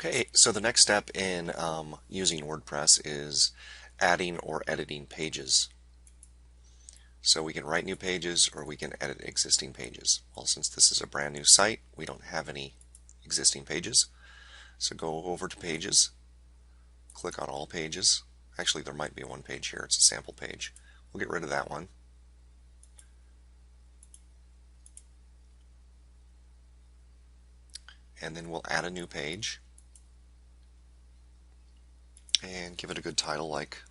Okay, so the next step in using WordPress is adding or editing pages. So we can write new pages or we can edit existing pages. Well, since this is a brand new site, we don't have any existing pages. So go over to Pages, click on All Pages. Actually, there might be one page here. It's a sample page. We'll get rid of that one. And then we'll add a new page and give it a good title like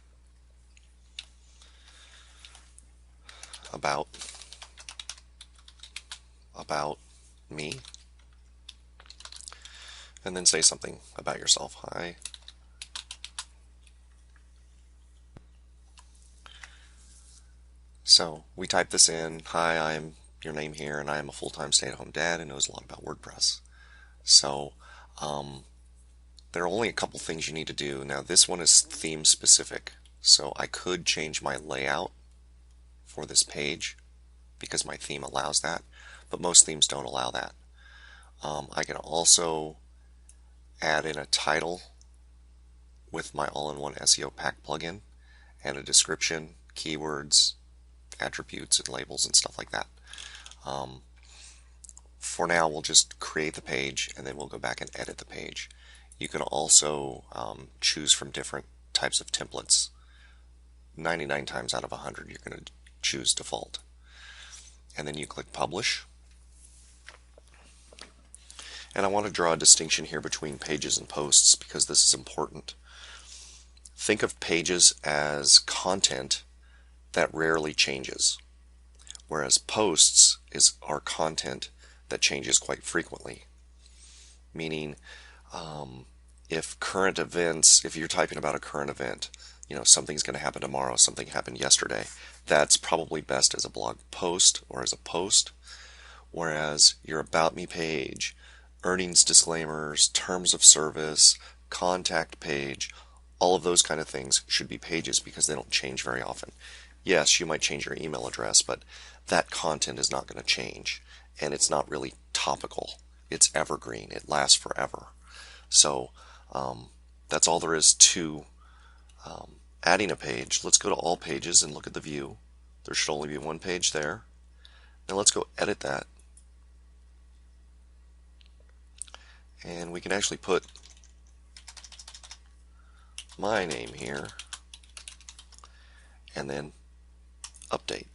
about me, and then say something about yourself. Hi, so we type this in. Hi, I'm your name here, and I am a full-time stay-at-home dad who knows a lot about WordPress. So there are only a couple things you need to do. Now this one is theme specific, so I could change my layout for this page because my theme allows that, but most themes don't allow that. I can also add in a title with my all-in-one SEO pack plugin and a description, keywords, attributes, and labels and stuff like that. For now, we'll just create the page and then we'll go back and edit the page. You can also choose from different types of templates. 99 times out of 100 you're going to choose default. And then you click Publish. And I want to draw a distinction here between pages and posts because this is important. Think of pages as content that rarely changes, whereas posts are content that changes quite frequently. Meaning, if current events, if you're typing about a current event, something's going to happen tomorrow, something happened yesterday, that's probably best as a blog post or as a post. Whereas your About Me page, earnings disclaimers, terms of service, contact page, all of those kind of things should be pages because they don't change very often. Yes, you might change your email address, but that content is not going to change, and it's not really topical. It's evergreen. It lasts forever. So that's all there is to adding a page. Let's go to all pages and look at the view. There should only be one page there. Now let's go edit that. And we can actually put my name here and then update.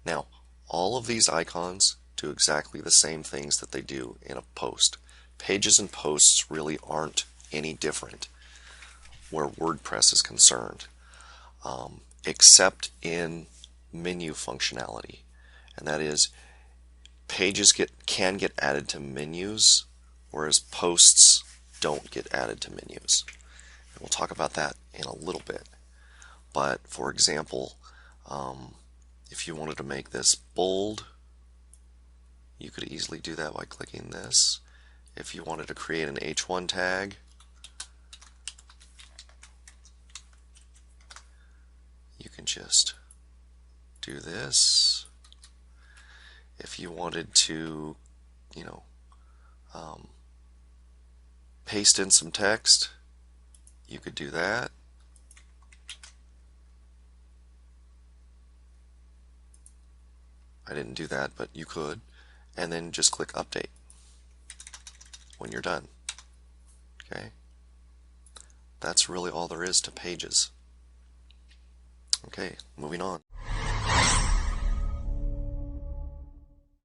Now, all of these icons do exactly the same things that they do in a post. Pages and posts really aren't any different where WordPress is concerned, except in menu functionality. And that is, pages can get added to menus, whereas posts don't get added to menus. And we'll talk about that in a little bit. But for example, if you wanted to make this bold, you could easily do that by clicking this. If you wanted to create an H1 tag, you can just do this. If you wanted to, paste in some text, you could do that. I didn't do that, but you could. And then just click Update when you're done. Okay? That's really all there is to pages. Okay, moving on.